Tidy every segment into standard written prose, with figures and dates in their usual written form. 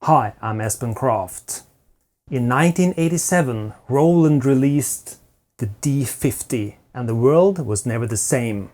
Hi, I'm Espen Kraft. In 1987, Roland released the D-50 and the world was never the same.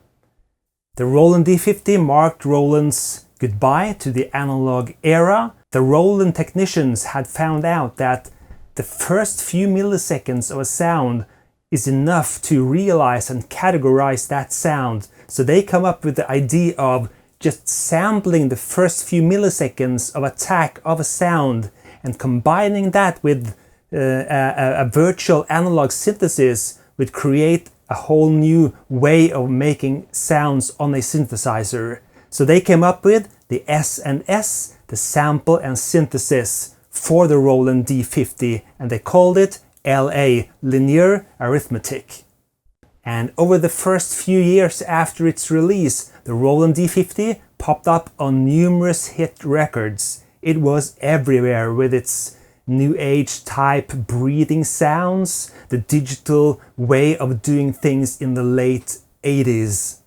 The Roland D-50 marked Roland's goodbye to the analog era. The Roland technicians had found out that the first few milliseconds of a sound is enough to realize and categorize that sound. So they come up with the idea of just sampling the first few milliseconds of attack of a sound and combining that with a virtual analog synthesis would create a whole new way of making sounds on a synthesizer. So they came up with the S&S, the sample and synthesis, for the Roland D-50, and they called it LA, linear arithmetic. And over the first few years after its release, the Roland D-50 popped up on numerous hit records. It was everywhere with its new age type breathing sounds, the digital way of doing things in the late 80s.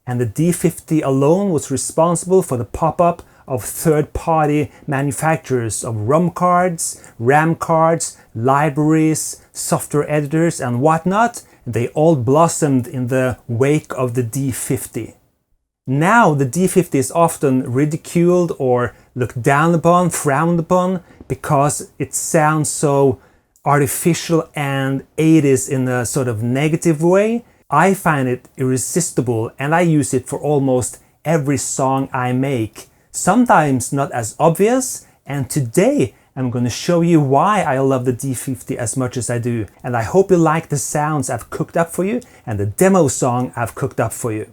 And the D-50 alone was responsible for the pop-up of third-party manufacturers of ROM cards, RAM cards, libraries, software editors and whatnot. They all blossomed in the wake of the D-50. Now the D-50 is often ridiculed or looked down upon, frowned upon, because it sounds so artificial and 80s in a sort of negative way. I find it irresistible and I use it for almost every song I make. Sometimes not as obvious, and today I'm going to show you why I love the D-50 as much as I do. And I hope you like the sounds I've cooked up for you and the demo song I've cooked up for you.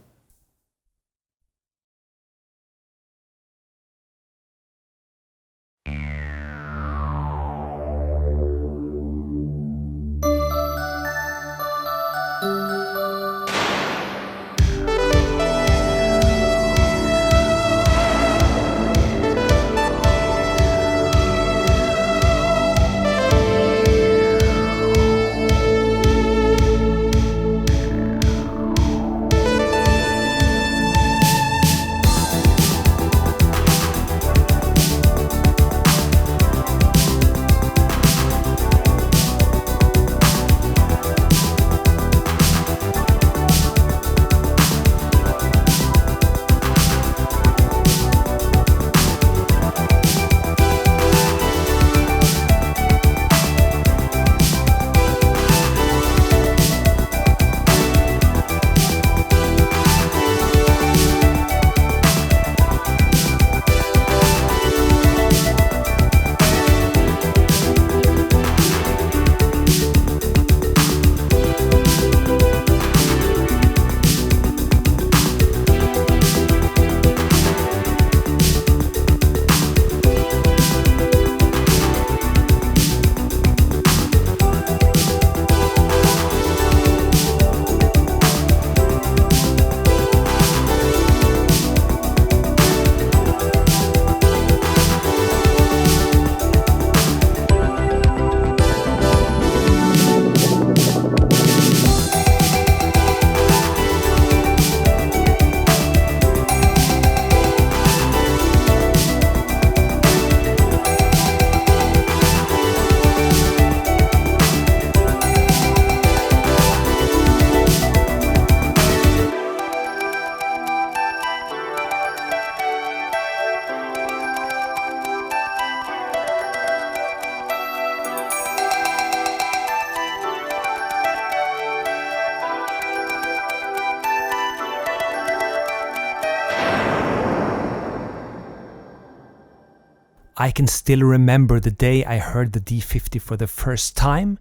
I can still remember the day I heard the D-50 for the first time.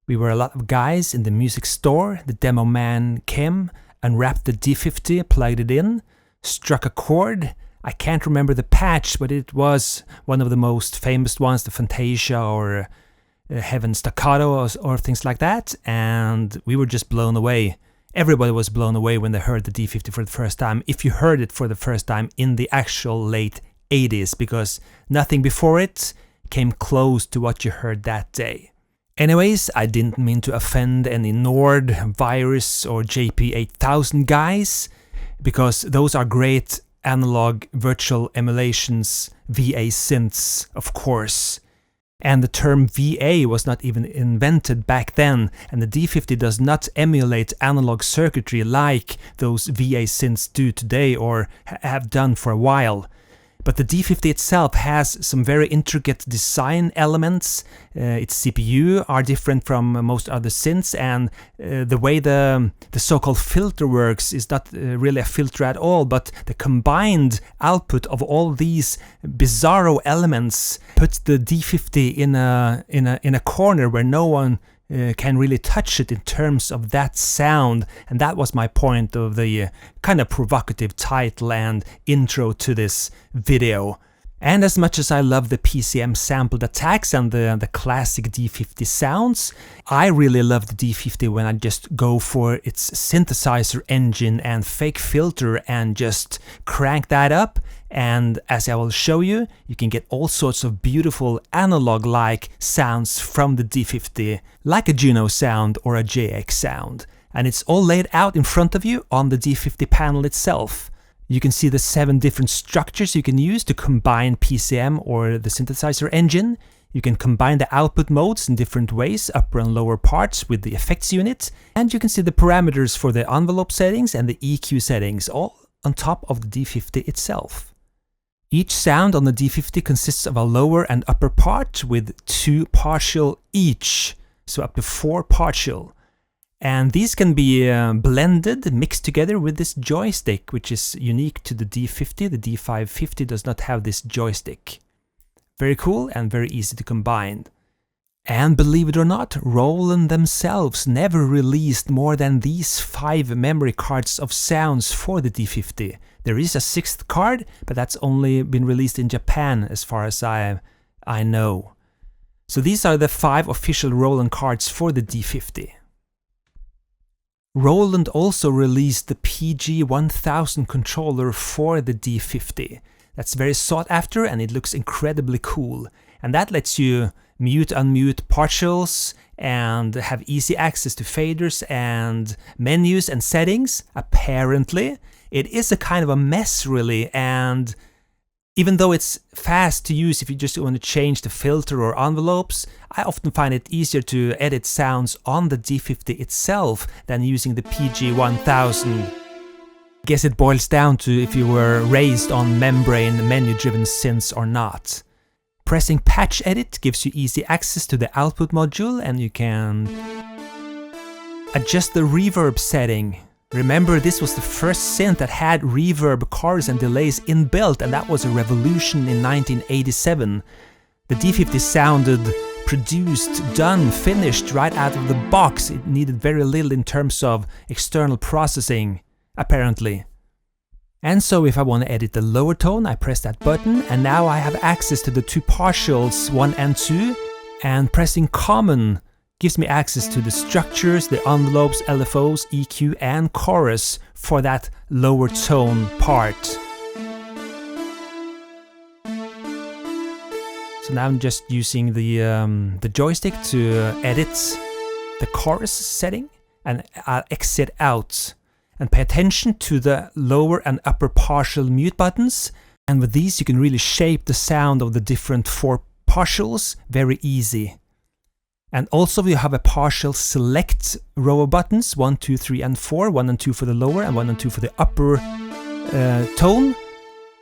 We were a lot of guys in the music store. The demo man came, unwrapped the D-50, plugged it in, struck a chord. I can't remember the patch, but it was one of the most famous ones, the Fantasia or Heaven Staccato or things like that. And we were just blown away. Everybody was blown away when they heard the D-50 for the first time, if you heard it for the first time in the actual late 80s, because nothing before it came close to what you heard that day. Anyways, I didn't mean to offend any Nord, Virus or JP8000 guys, because those are great analog virtual emulations, VA synths, of course. And the term VA was not even invented back then, and the D-50 does not emulate analog circuitry like those VA synths do today or have done for a while. But the D-50 itself has some very intricate design elements. Its CPU are different from most other synths, and the way the so-called filter works is not really a filter at all, but the combined output of all these bizarro elements puts the D-50 in a corner where no one can really touch it in terms of that sound. And that was my point of the kind of provocative title and intro to this video. And as much as I love the PCM sampled attacks and the classic D-50 sounds, I really love the D-50 when I just go for its synthesizer engine and fake filter and just crank that up. And as I will show you, you can get all sorts of beautiful analog-like sounds from the D-50, like a Juno sound or a JX sound. And it's all laid out in front of you on the D-50 panel itself. You can see the 7 different structures you can use to combine PCM or the synthesizer engine. You can combine the output modes in different ways, upper and lower parts with the effects unit. And you can see the parameters for the envelope settings and the EQ settings, all on top of the D-50 itself. Each sound on the D-50 consists of a lower and upper part with 2 partial each, so up to 4 partial. And these can be blended, mixed together with this joystick, which is unique to the D-50. The D-550 does not have this joystick. Very cool and very easy to combine. And believe it or not, Roland themselves never released more than these 5 memory cards of sounds for the D-50. There is a 6th card, but that's only been released in Japan as far as I know. So these are the 5 official Roland cards for the D-50. Roland also released the PG-1000 controller for the D-50. That's very sought after and it looks incredibly cool. And that lets you mute, unmute partials and have easy access to faders and menus and settings, apparently. It is a kind of a mess really, and even though it's fast to use if you just want to change the filter or envelopes, I often find it easier to edit sounds on the D-50 itself than using the PG-1000. Guess it boils down to if you were raised on membrane menu-driven synths or not. Pressing Patch Edit gives you easy access to the output module, and you can adjust the reverb setting. Remember, this was the first synth that had reverb cars and delays inbuilt, and that was a revolution in 1987. The D-50 sounded produced, done, finished right out of the box. It needed very little in terms of external processing, apparently. And so if I want to edit the lower tone, I press that button, and now I have access to the 2 partials, 1 and 2, and pressing Common gives me access to the structures, the envelopes, LFOs, EQ, and chorus for that lower tone part. So now I'm just using the joystick to edit the chorus setting, and I'll exit out. And pay attention to the lower and upper partial mute buttons, and with these you can really shape the sound of the different 4 partials very easy. And also you have a partial select row of buttons, 1, 2, 3 and 4, 1 and 2 for the lower and 1 and 2 for the upper tone.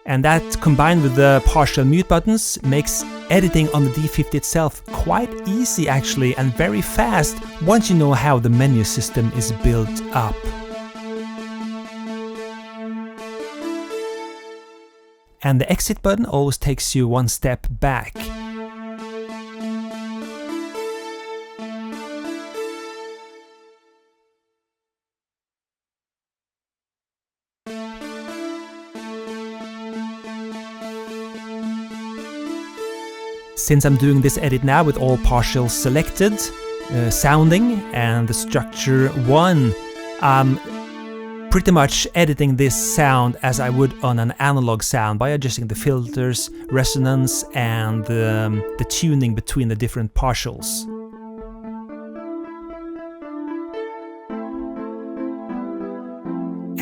And that combined with the partial mute buttons makes editing on the D-50 itself quite easy actually, and very fast once you know how the menu system is built up. And the exit button always takes you 1 step back. Since I'm doing this edit now with all partials selected, sounding, and the structure 1, pretty much editing this sound as I would on an analog sound by adjusting the filters, resonance, and the tuning between the different partials.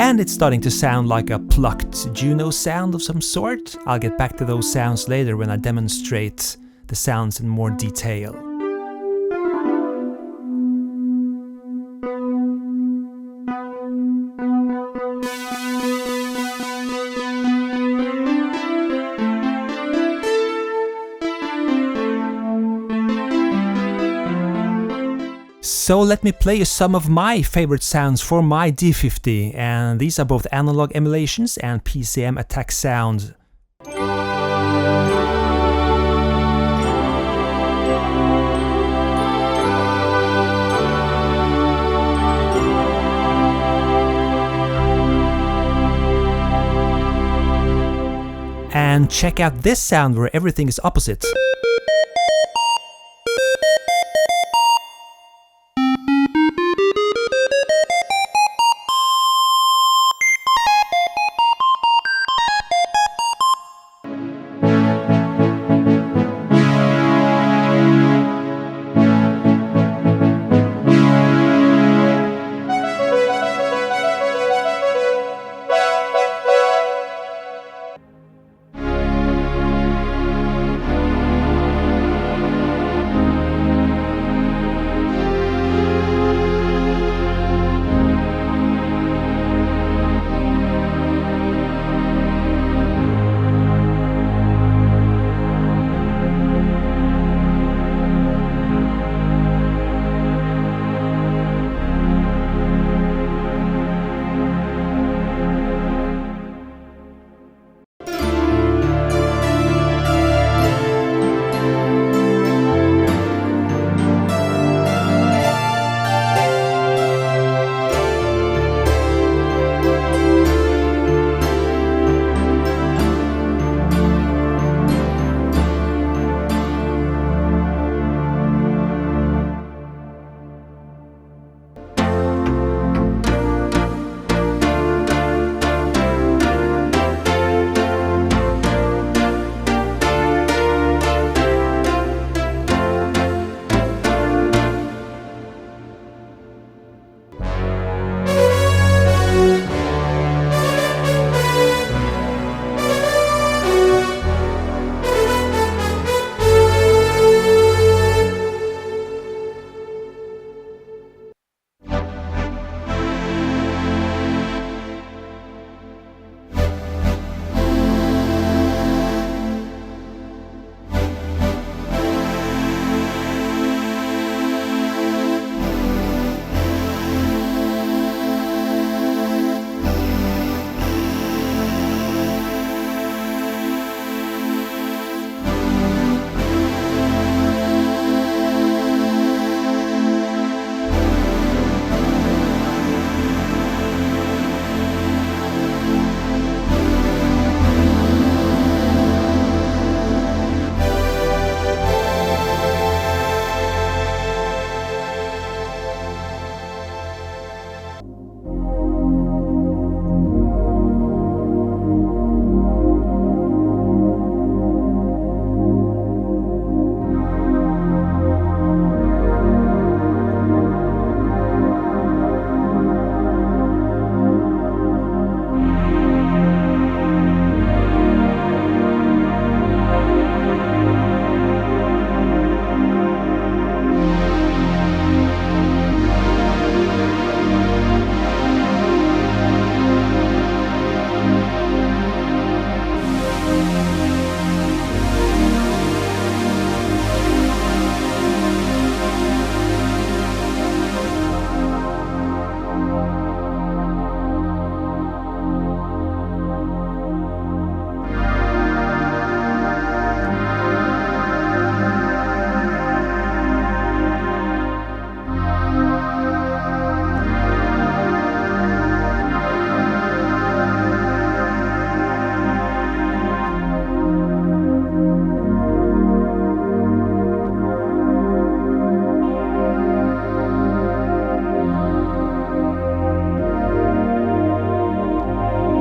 and it's starting to sound like a plucked Juno sound of some sort. I'll get back to those sounds later when I demonstrate the sounds in more detail. So let me play you some of my favorite sounds for my D-50, and these are both analog emulations and PCM attack sounds. And check out this sound where everything is opposite.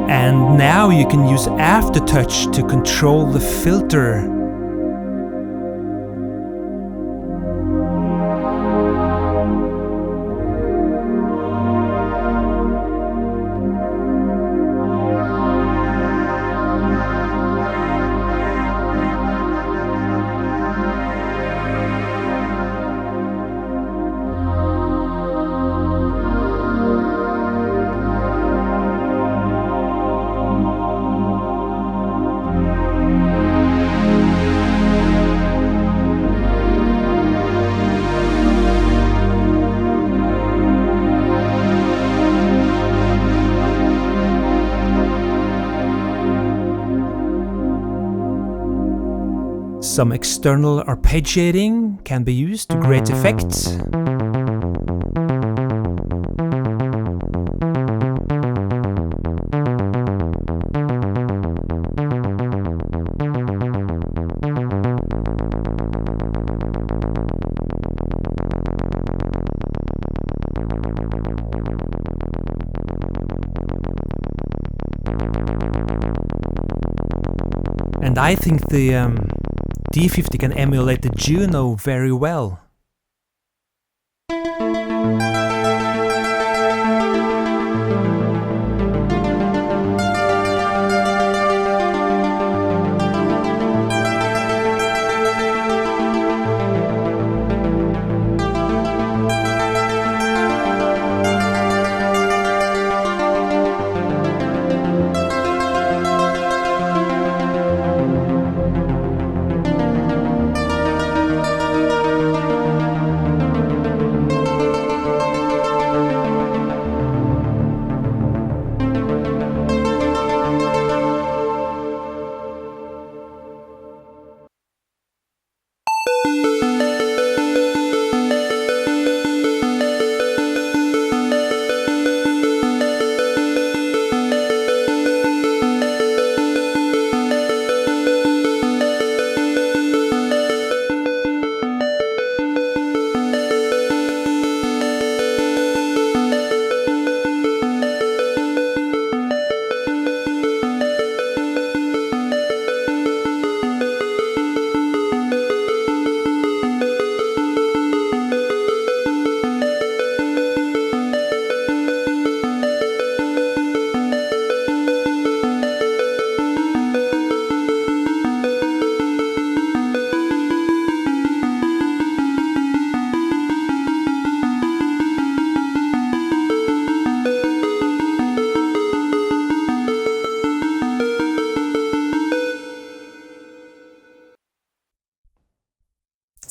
And now you can use aftertouch to control the filter. Some external arpeggiating can be used to great effect. And I think the D-50 can emulate the Juno very well.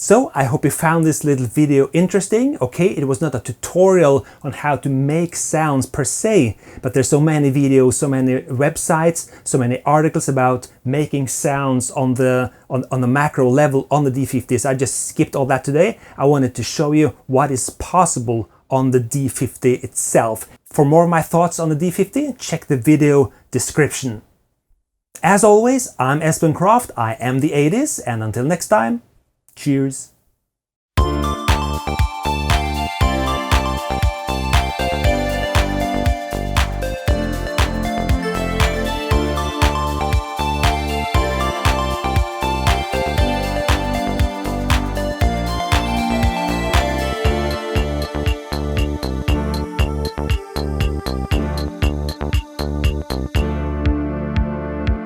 So I hope you found this little video interesting. Okay, it was not a tutorial on how to make sounds per se, but there's so many videos, so many websites, so many articles about making sounds on the macro level on the D-50. So I just skipped all that today. I wanted to show you what is possible on the D-50 itself. For more of my thoughts on the D-50, check the video description. As always, I'm Espen Kraft, I am the 80s, and until next time, cheers.